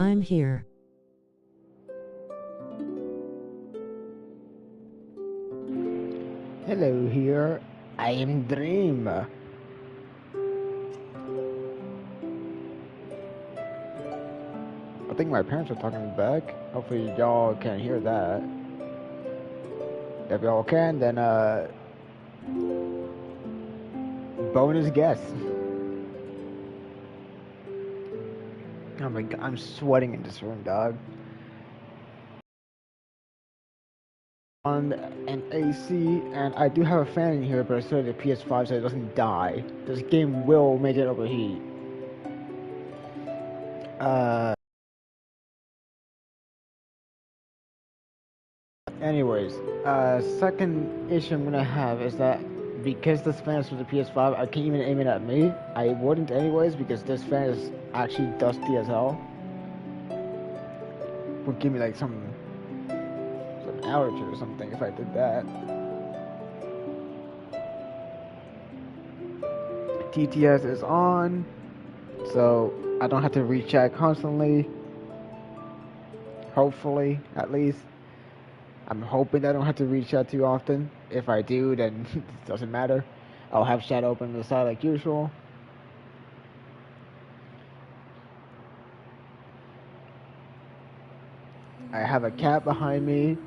I'm here. Hello here, I am Dream. I think my parents are talking back. Hopefully y'all can hear that. If y'all can, then bonus guess. Oh my god, I'm sweating in this room, dog. On an AC, and I do have a fan in here, but I still have the PS5 so it doesn't die. This game will make it overheat. Anyways, second issue I'm gonna have is that because this fan is for the PS5, I can't even aim it at me. I wouldn't anyways because this fan is actually dusty as hell. Would give me like some allergy or something if I did that. TTS is on, so I don't have to reach chat constantly. Hopefully, at least. I'm hoping I don't have to reach out too often. If I do, then it doesn't matter. I'll have chat open on the side like usual. I have a cat behind me.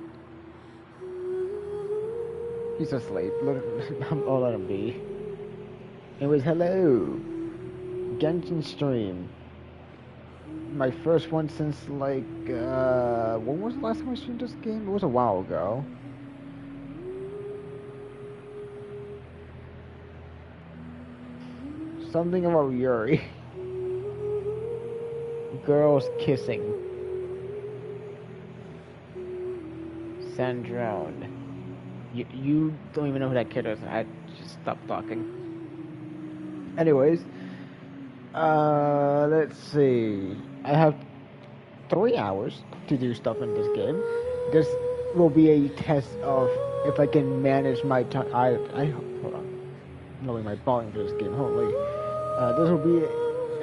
He's asleep. I'll let him be. Anyways, hello. Genshin stream. My first one since like, when was the last time I streamed this game? It was a while ago. Something about Yuri. Girls kissing. Sandrone. You don't even know who that kid is. I just stopped talking. Anyways, let's see. I have 3 hours to do stuff in this game. This will be a test of if I can manage my time. Hold on. I'm lowering my volume for this game. Holy. This will be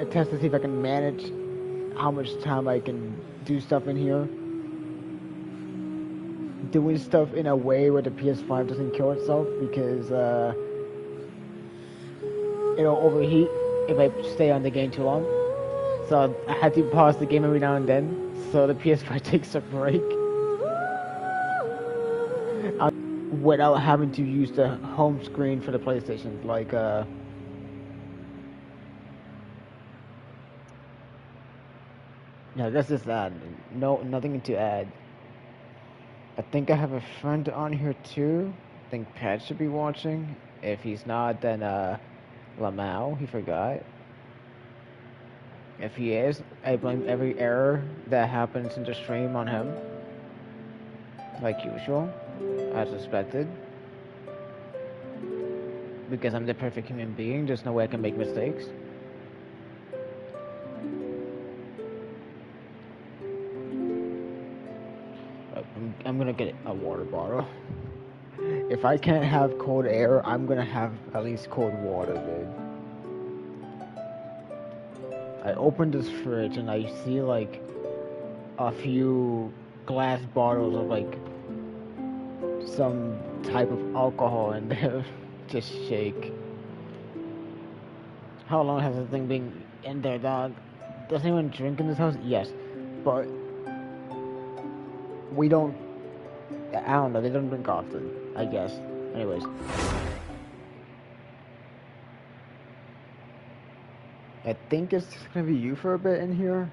a test to see if I can manage how much time I can do stuff in here. Doing stuff in a way where the PS5 doesn't kill itself because it'll overheat if I stay on the game too long. So I had to pause the game every now and then so the PS5 takes a break without having to use the home screen for the PlayStation. Like no, that's just that. No, nothing to add. I think I have a friend on here too. I think Pat should be watching. If he's not, then Lamau, he forgot. If he is, I blame every error that happens in the stream on him. Like usual, as expected. Because I'm the perfect human being, there's no way I can make mistakes. I'm gonna get a water bottle. If I can't have cold air, I'm gonna have at least cold water, dude. I opened this fridge and I see like a few glass bottles of like some type of alcohol in there. Just shake. How long has this thing been in there, dog? Does anyone drink in this house? Yes. But we don't, I don't know, they don't drink often, I guess. Anyways. I think it's gonna be you for a bit in here.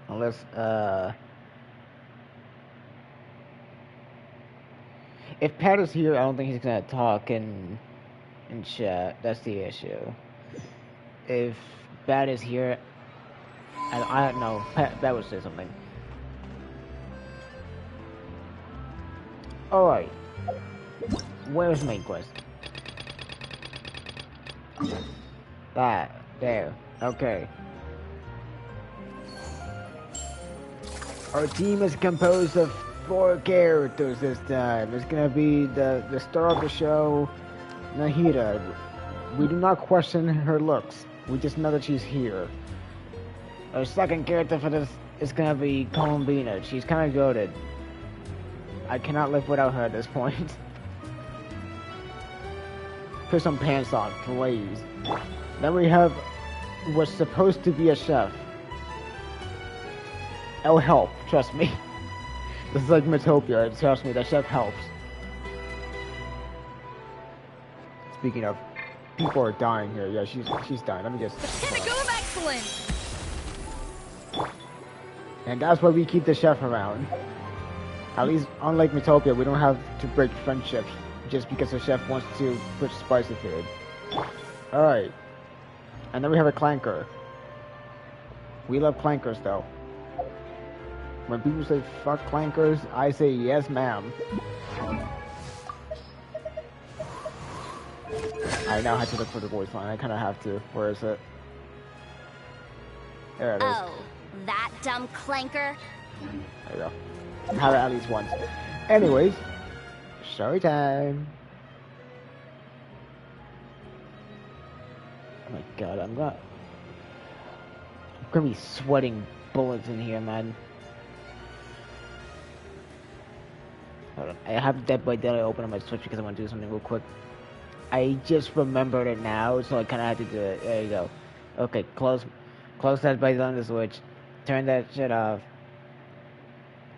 Unless, if Pat is here, I don't think he's gonna talk in chat. That's the issue. If Pat is here, I don't know. Pat would say something. Alright. Where's main quest? That. There. Okay. Our team is composed of 4 characters this time. It's gonna be the star of the show, Nahida. We do not question her looks. We just know that she's here. Our second character for this it's gonna be Columbina. She's kind of goated. I cannot live without her at this point. Put some pants on, please. Then we have what's supposed to be a chef. It'll help, trust me. This is like Metopia, trust me, that chef helps. Speaking of, people are dying here. Yeah, she's dying. Let me just... Pinnacle of excellence! And that's why we keep the chef around. At least, unlike Metopia, we don't have to break friendships just because the chef wants to put spicy food. Alright. And then we have a clanker. We love clankers, though. When people say fuck clankers, I say yes, ma'am. I now have to look for the voice line. I kind of have to. Where is it? There it is. Oh, that dumb clanker? There you go. Have it at least once. Anyways, story time. Oh my god, I'm gonna be sweating bullets in here, man. Hold on. I have Dead by Daylight open on my Switch because I want to do something real quick. I just remembered it now, so I kind of had to do it. There you go. Okay, close Dead by Daylight on the Switch. Turn that shit off.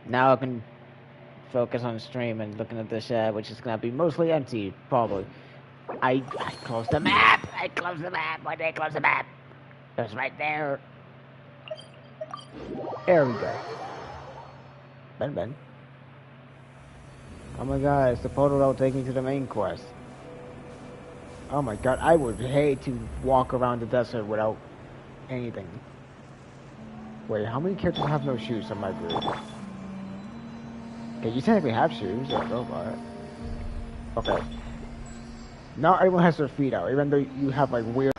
Now I can focus on stream and looking at the chat, which is gonna be mostly empty, probably. I closed the map! I closed the map! Why did I close the map? It was right there. There we go. Ben. Oh my god, it's the portal that will take me to the main quest. Oh my god, I would hate to walk around the desert without anything. Wait, how many characters have no shoes on my group? Okay, you technically have shoes, yeah, robot. Okay. Now everyone has their feet out, even though you have like weird...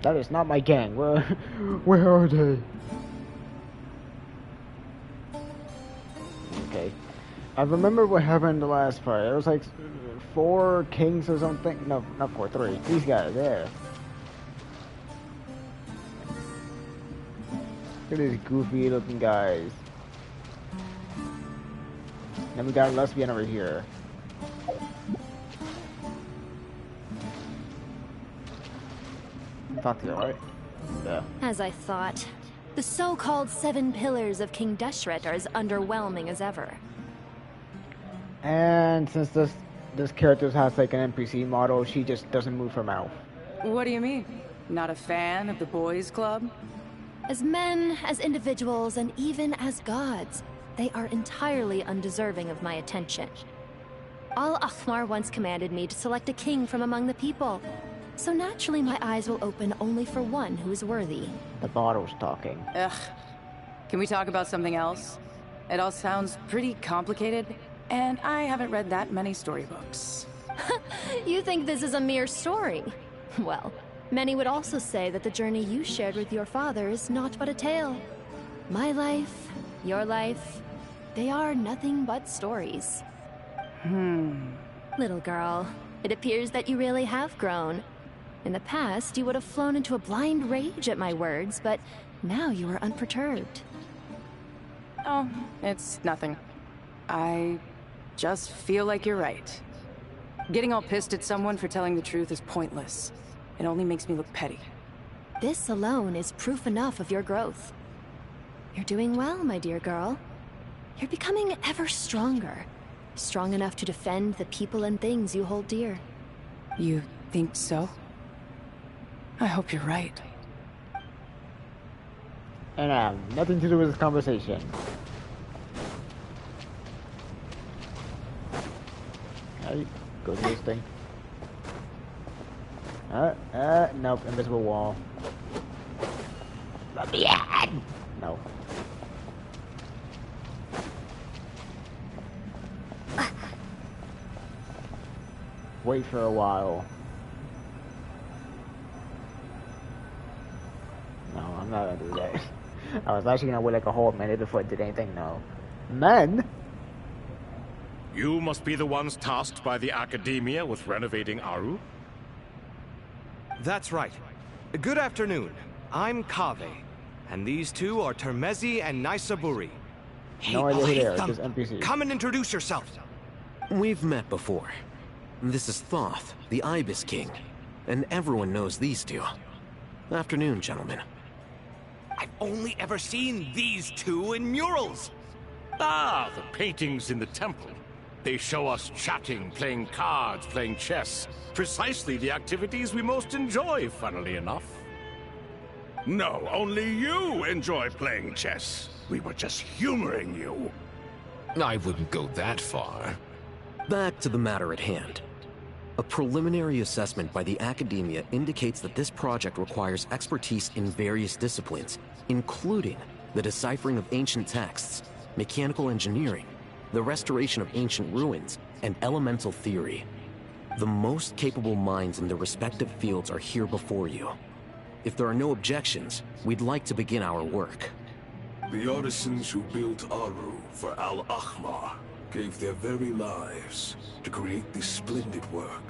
That is not my gang. Where are they? Okay. I remember what happened in the last part. It was like 4 kings or something. No, not 4, 3. These guys there. Look at these goofy looking guys. Then we got a lesbian over here. Talk to you, right? Yeah. As I thought. The so-called 7 pillars of King Deshret are as underwhelming as ever. And since this character has like an NPC model, she just doesn't move her mouth. What do you mean? Not a fan of the boys' club? As men, as individuals, and even as gods, they are entirely undeserving of my attention. Al-Akhmar once commanded me to select a king from among the people. So naturally my eyes will open only for one who is worthy. The bottle's talking. Ugh. Can we talk about something else? It all sounds pretty complicated, and I haven't read that many storybooks. You think this is a mere story? Well, many would also say that the journey you shared with your father is not but a tale. My life, your life, they are nothing but stories. Little girl, it appears that you really have grown. In the past, you would have flown into a blind rage at my words, but now you are unperturbed. Oh, it's nothing. I just feel like you're right. Getting all pissed at someone for telling the truth is pointless. It only makes me look petty. This alone is proof enough of your growth. You're doing well, my dear girl. You're becoming ever stronger. Strong enough to defend the people and things you hold dear. You think so? I hope you're right. And I have nothing to do with this conversation. Alright, go to this thing. Nope, invisible wall. No. Wait for a while. No, I'm not gonna do that. I was actually gonna wait like a whole minute before I did anything. No. Men? You must be the ones tasked by the Academia with renovating Aru? That's right. Good afternoon. I'm Kaveh, and these two are Termezi and Naisaburi. No idea who they are, them. just NPCs. Come and introduce yourself. We've met before. This is Thoth, the Ibis King, and everyone knows these two. Afternoon, gentlemen. I've only ever seen these two in murals. Ah, the paintings in the temple. They show us chatting, playing cards, playing chess. Precisely the activities we most enjoy, funnily enough. No, only you enjoy playing chess. We were just humoring you. I wouldn't go that far. Back to the matter at hand. A preliminary assessment by the Academia indicates that this project requires expertise in various disciplines, including the deciphering of ancient texts, mechanical engineering, the restoration of ancient ruins, and elemental theory. The most capable minds in their respective fields are here before you. If there are no objections, we'd like to begin our work. The artisans who built Aru for Al-Ahmar gave their very lives to create this splendid work.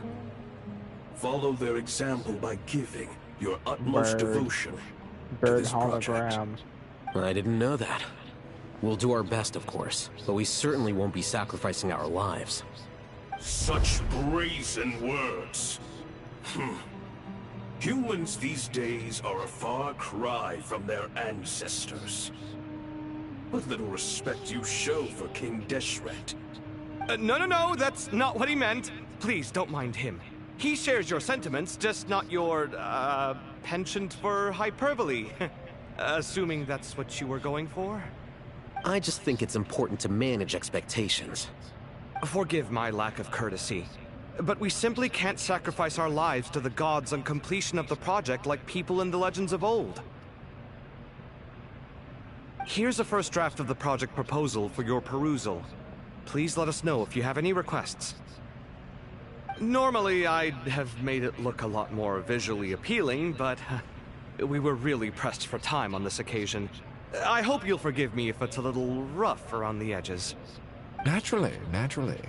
Follow their example by giving your utmost devotion to Bird this project. holograms. I didn't know that. We'll do our best, of course, but we certainly won't be sacrificing our lives. Such brazen words. Humans these days are a far cry from their ancestors. What little respect you show for King Deshret. No, that's not what he meant. Please, don't mind him. He shares your sentiments, just not your, penchant for hyperbole. Assuming that's what you were going for? I just think it's important to manage expectations. Forgive my lack of courtesy, but we simply can't sacrifice our lives to the gods on completion of the project like people in the legends of old. Here's a first draft of the project proposal for your perusal. Please let us know if you have any requests. Normally, I'd have made it look a lot more visually appealing, but we were really pressed for time on this occasion. I hope you'll forgive me if it's a little rough around the edges. Naturally, naturally.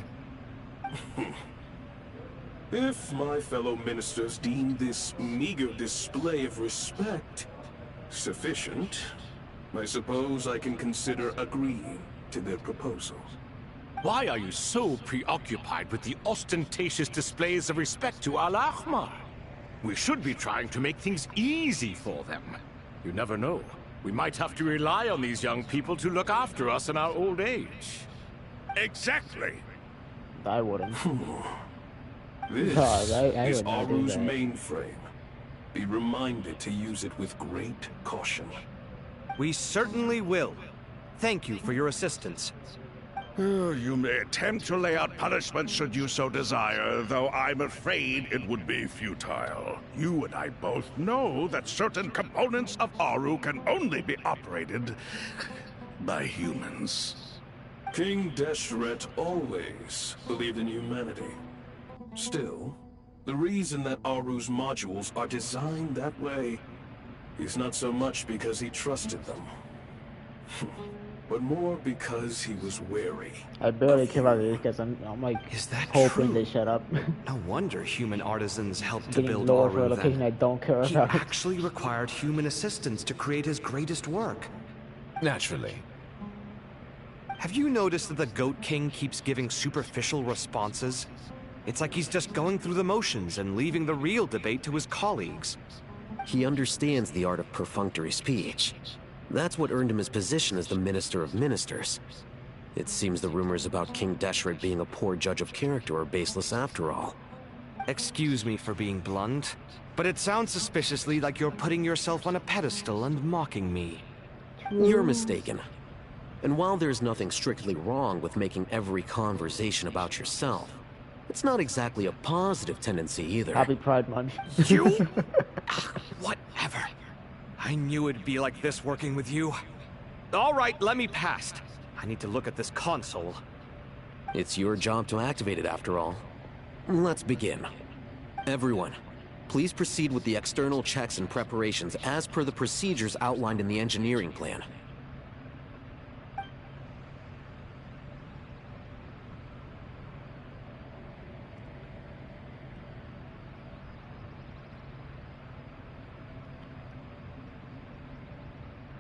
If my fellow ministers deem this meager display of respect sufficient, I suppose I can consider agreeing to their proposal. Why are you so preoccupied with the ostentatious displays of respect to Al-Ahmar? We should be trying to make things easy for them. You never know. We might have to rely on these young people to look after us in our old age. Exactly. I wouldn't. This God, I is would not do Aru's that. mainframe. Be reminded to use it with great caution. We certainly will. Thank you for your assistance. You may attempt to lay out punishment should you so desire, though I'm afraid it would be futile. You and I both know that certain components of Aru can only be operated by humans. King Deshret always believed in humanity. Still, the reason that Aru's modules are designed that way is not so much because he trusted them, but more because he was wary. I barely care about these because I'm like Is that hoping true? they shut up. No wonder human artisans helped to Getting build lower for a Aru location I then. don't care He about. actually required human assistance to create his greatest work. Naturally. Have you noticed that the Goat King keeps giving superficial responses? It's like he's just going through the motions and leaving the real debate to his colleagues. He understands the art of perfunctory speech. That's what earned him his position as the Minister of Ministers. It seems the rumors about King Deshret being a poor judge of character are baseless after all. Excuse me for being blunt, but it sounds suspiciously like you're putting yourself on a pedestal and mocking me. You're mistaken. And while there's nothing strictly wrong with making every conversation about yourself, it's not exactly a positive tendency either. Happy Pride Month. You? Whatever. I knew it'd be like this working with you. All right, let me past. I need to look at this console. It's your job to activate it after all. Let's begin. Everyone, please proceed with the external checks and preparations as per the procedures outlined in the engineering plan.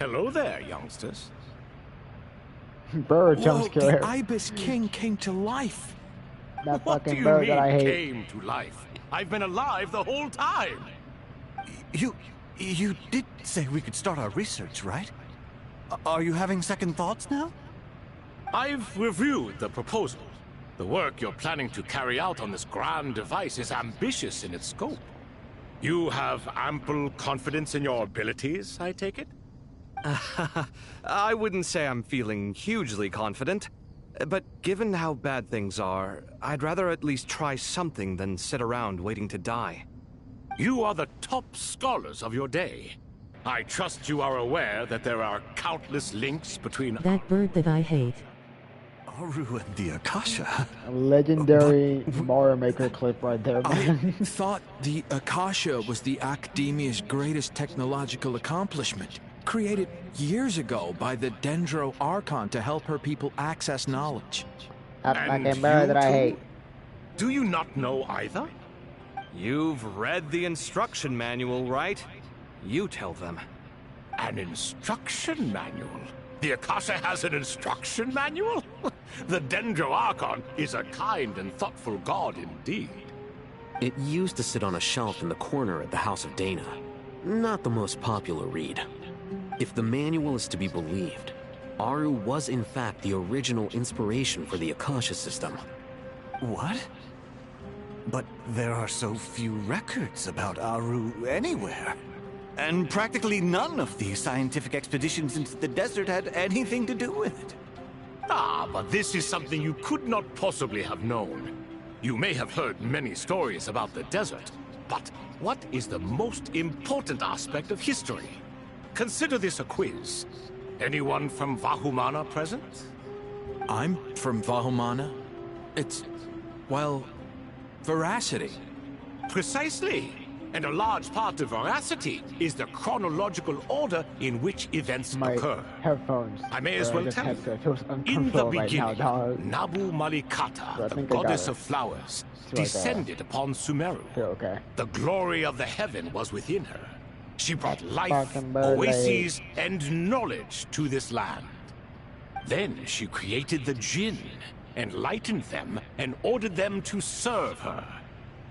Hello there, youngsters. Bird jump Whoa, scare. the Ibis King came to life. That What do fucking you bird mean, that I hate. came to life? I've been alive the whole time. You did say we could start our research, right? Are you having second thoughts now? I've reviewed the proposal. The work you're planning to carry out on this grand device is ambitious in its scope. You have ample confidence in your abilities, I take it? I wouldn't say I'm feeling hugely confident. But given how bad things are, I'd rather at least try something than sit around waiting to die. You are the top scholars of your day. I trust you are aware that there are countless links between... That bird that I hate. Aru and the Akasha. A legendary Mario Maker clip right there, I man. thought the Akasha was the Academia's greatest technological accomplishment, created years ago by the Dendro Archon to help her people access knowledge. That And fucking bird that I you hate. too? Do you not know either? You've read the instruction manual, right? You tell them. An instruction manual? The Akasha has an instruction manual? The Dendro Archon is a kind and thoughtful god indeed. It used to sit on a shelf in the corner at the House of Dana. Not the most popular read. If the manual is to be believed, Aru was in fact the original inspiration for the Akasha system. What? But there are so few records about Aru anywhere. And practically none of the scientific expeditions into the desert had anything to do with it. Ah, but this is something you could not possibly have known. You may have heard many stories about the desert, but what is the most important aspect of history? Consider this a quiz. Anyone from Vahumana present? I'm from Vahumana. It's, well, veracity. Precisely. And a large part of veracity is the chronological order in which events My occur. headphones. I may as or well this tell you. headset feels In the uncomfortable right now, beginning, dog. Nabu Malikata, I the think I got goddess it. of flowers, right there. descended upon Sumeru. Feel okay. The glory of the heaven was within her. She brought life, fucking bird oases, and knowledge to this land. Then she created the Jinn, enlightened them, and ordered them to serve her.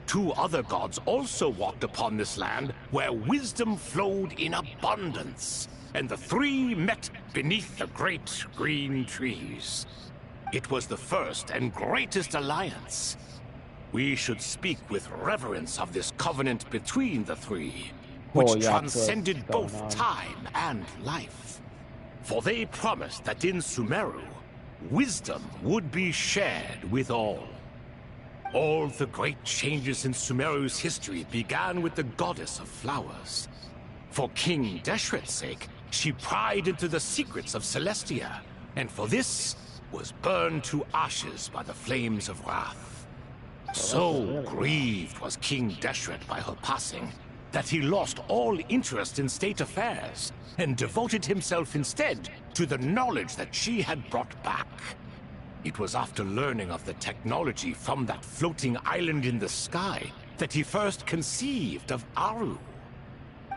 Two other gods also walked upon this land where wisdom flowed in abundance, and the three met beneath the great green trees. It was the first and greatest alliance. We should speak with reverence of this covenant between the three, which yeah, transcended what's going both on? time and life. For they promised that in Sumeru, wisdom would be shared with all. All the great changes in Sumeru's history began with the goddess of flowers. For King Deshret's sake, she pried into the secrets of Celestia, and for this was burned to ashes by the flames of wrath. So grieved was King Deshret by her passing, that he lost all interest in state affairs, and devoted himself instead to the knowledge that she had brought back. It was after learning of the technology from that floating island in the sky that he first conceived of Aru.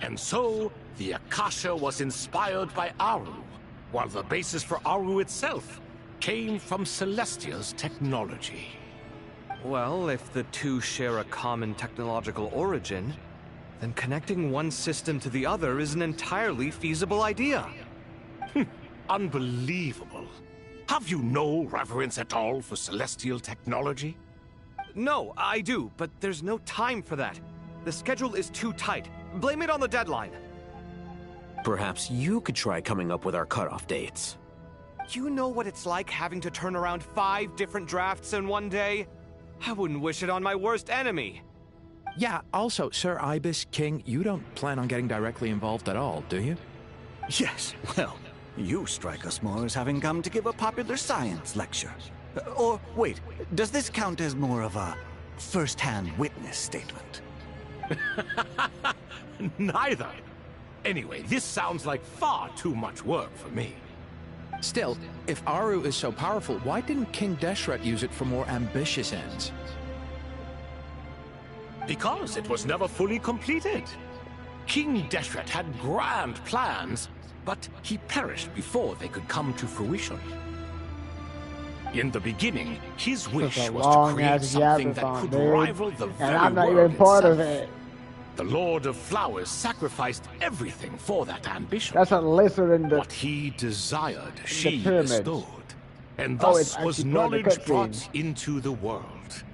And so, the Akasha was inspired by Aru, while the basis for Aru itself came from Celestia's technology. Well, if the two share a common technological origin, then connecting one system to the other is an entirely feasible idea. Unbelievable. Have you no reverence at all for celestial technology? No, I do, but there's no time for that. The schedule is too tight. Blame it on the deadline. Perhaps you could try coming up with our cutoff dates. You know what it's like having to turn around 5 different drafts in one day? I wouldn't wish it on my worst enemy. Yeah, also, Sir Ibis King, you don't plan on getting directly involved at all, do you? Yes, well, you strike us more as having come to give a popular science lecture. Or, wait, does this count as more of a first-hand witness statement? Neither. Anyway, this sounds like far too much work for me. Still, if Aru is so powerful, why didn't King Deshret use it for more ambitious ends? Because it was never fully completed. King Deshret had grand plans, but he perished before they could come to fruition. In the beginning, his wish was to create something that could rival the very and I'm not world even part itself. of it. The Lord of Flowers sacrificed everything for that ambition. That's a lizard in the What he desired, she pyramids. bestowed. And Oh, thus it's was actually part of the knowledge cutscene. brought into the world.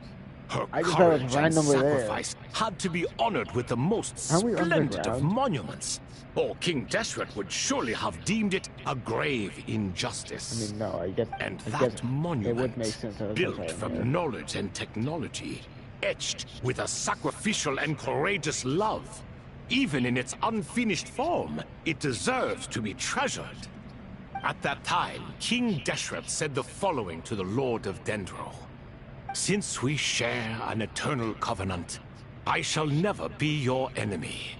Her I just thought it was courage and randomly there. sacrifice had to be honored with the most Are we splendid of underground? monuments, or King Deshret would surely have deemed it a grave I injustice. mean, no, I guess. And I that guess it monument, would make sense. If it was built right from there. knowledge and technology, etched with a sacrificial and courageous love. Even in its unfinished form, it deserves to be treasured. At that time, King Deshret said the following to the Lord of Dendro. Since we share an eternal covenant, I shall never be your enemy.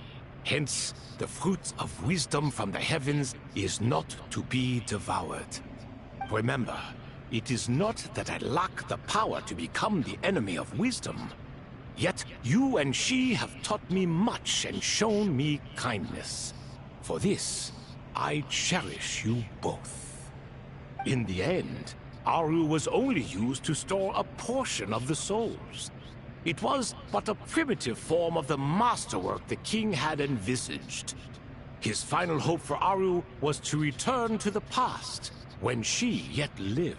Hence, the fruit of wisdom from the heavens is not to be devoured. Remember, it is not that I lack the power to become the enemy of wisdom. Yet you and she have taught me much and shown me kindness. For this, I cherish you both. In the end, Aru was only used to store a portion of the souls. It was but a primitive form of the masterwork the king had envisaged. His final hope for Aru was to return to the past, when she yet lived.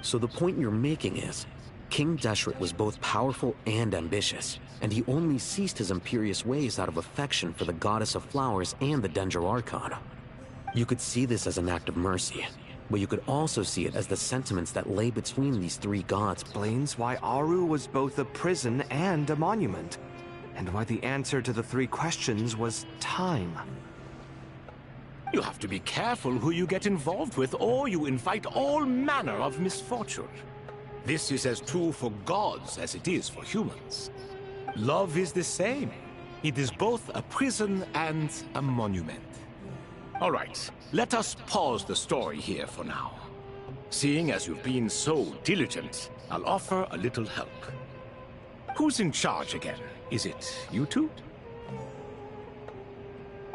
So the point you're making is, King Deshret was both powerful and ambitious, and he only ceased his imperious ways out of affection for the Goddess of Flowers and the Dendro Archon. You could see this as an act of mercy, but you could also see it as the sentiments that lay between these three gods. Explains why Aru was both a prison and a monument, and why the answer to the three questions was time. You have to be careful who you get involved with, or you invite all manner of misfortune. This is as true for gods as it is for humans. Love is the same. It is both a prison and a monument. All right, let us pause the story here for now. Seeing as you've been so diligent, I'll offer a little help. Who's in charge again? Is it you two?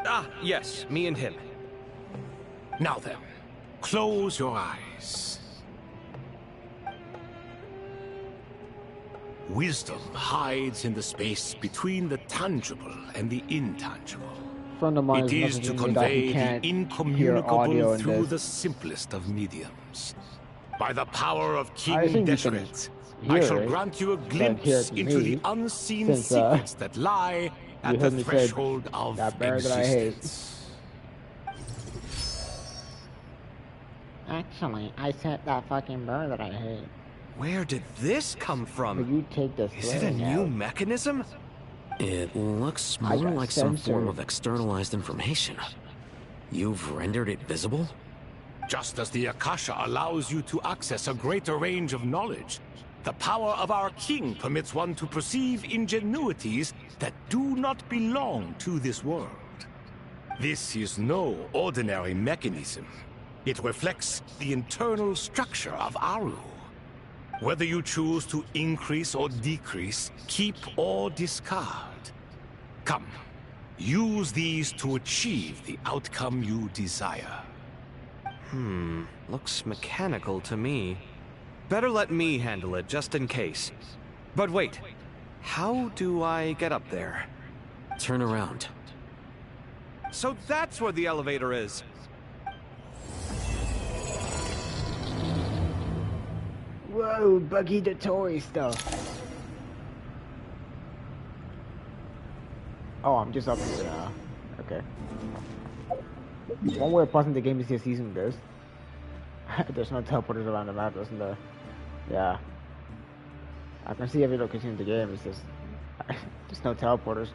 Ah, yes, me and him. Now then, close your eyes. Wisdom hides in the space between the tangible and the intangible. Friend of mine It is to messaging me that he convey the can't hear audio incommunicable in through this. the simplest of mediums. By the power of King I think you Deshret, can I hear shall it. grant you a You can't hear glimpse it into me, the unseen since, secrets that lie you at the heard me say threshold of that bird that I hate. existence. Actually, I said that fucking bird that I hate. Where did this come from? But you take this. Is it a new mechanism? It looks I more got like some censored. form of externalized information. You've rendered it visible? Just as the Akasha allows you to access a greater range of knowledge, the power of our king permits one to perceive ingenuities that do not belong to this world. This is no ordinary mechanism. It reflects the internal structure of Aru. Whether you choose to increase or decrease, keep or discard. Come, use these to achieve the outcome you desire. Looks mechanical to me. Better let me handle it, just in case. But wait, how do I get up there? Turn around. So that's where the elevator is. Whoa, Buggy the toy stuff. Oh, I'm just up here now. Okay. One way of pausing the game is just using this. There's no teleporters around the map, isn't there? Yeah. I can see every location in the game, it's just... there's no teleporters.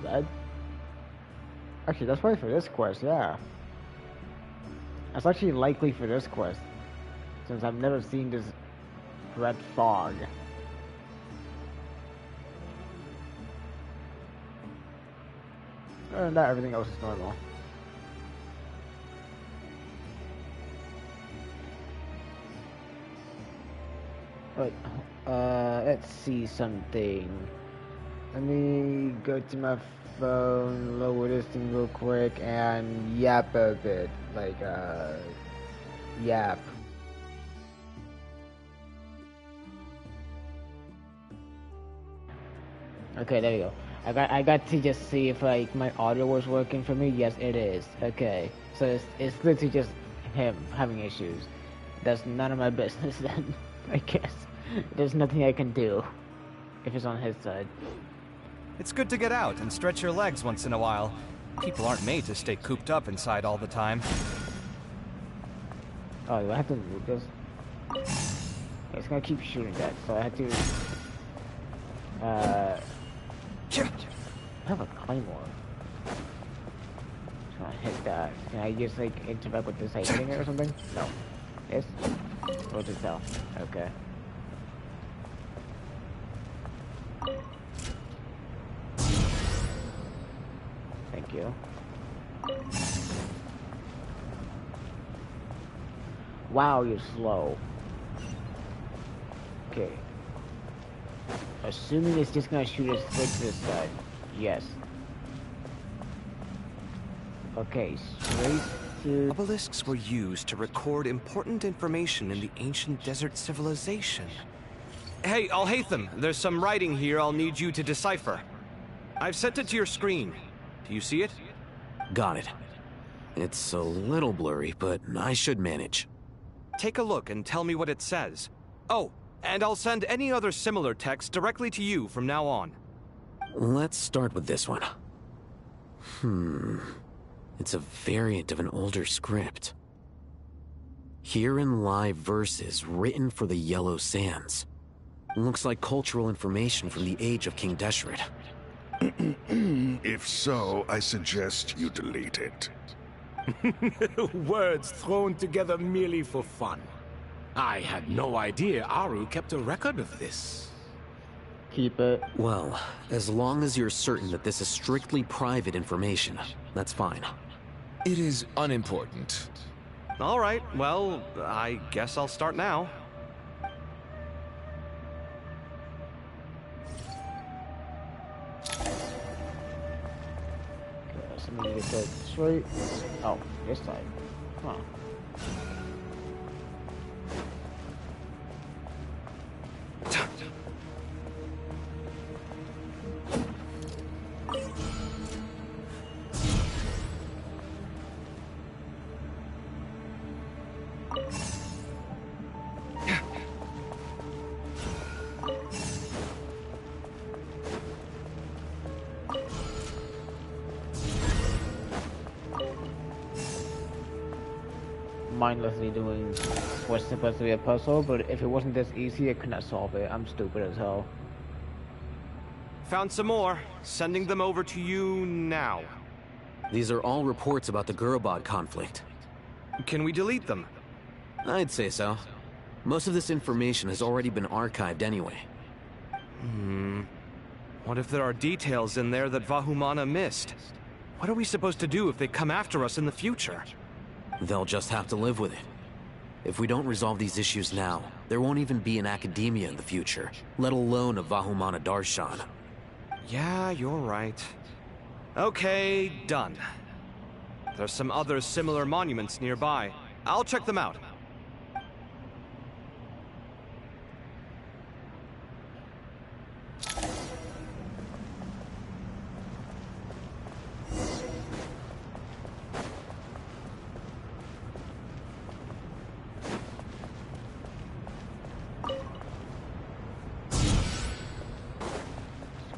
That actually, that's probably for this quest, yeah. That's actually likely for this quest, since I've never seen this red fog. Other than that, everything else is normal. Wait, let's see something. Let me go to my phone, lower this thing real quick, and yap a bit. Like, yap. Okay, there you go. I got to just see if like my audio was working for me. Yes, it is. Okay, so it's literally just him having issues. That's none of my business then. I guess there's nothing I can do if it's on his side. It's good to get out and stretch your legs once in a while. People aren't made to stay cooped up inside all the time. Oh, do I have to move this? It's gonna keep shooting that, so I have to. I have a claymore. So I hit that. Can I just like interact with this like hitting it or something? No. Yes? Or is it tell? Okay. Thank you. Wow, you're slow. Okay. Assuming it's just gonna shoot us straight to this side. Yes. Okay, straight to... Obelisks were used to record important information in the ancient desert civilization. Hey, Alhaitham, there's some writing here I'll need you to decipher. I've sent it to your screen. Do you see it? Got it. It's a little blurry, but I should manage. Take a look and tell me what it says. Oh, and I'll send any other similar text directly to you from now on. Let's start with this one. It's a variant of an older script. Herein lie verses written for the Yellow Sands. Looks like cultural information from the age of King Deshret. If so, I suggest you delete it. Words thrown together merely for fun. I had no idea Aru kept a record of this. Keep it. Well, as long as you're certain that this is strictly private information, that's fine. It is unimportant. All right, well, I guess I'll start now. So let me get that straight. Oh, this side. Huh. Mindlessly doing what's supposed to be a puzzle, but if it wasn't this easy, I could not solve it. I'm stupid as hell. Found some more. Sending them over to you now. These are all reports about the Gurubad conflict. Can we delete them? I'd say so. Most of this information has already been archived anyway. What if there are details in there that Vahumana missed? What are we supposed to do if they come after us in the future? They'll just have to live with it. If we don't resolve these issues now, there won't even be an academia in the future, let alone a Vahumana Darshan. Yeah, you're right. Okay, done. There's some other similar monuments nearby. I'll check them out.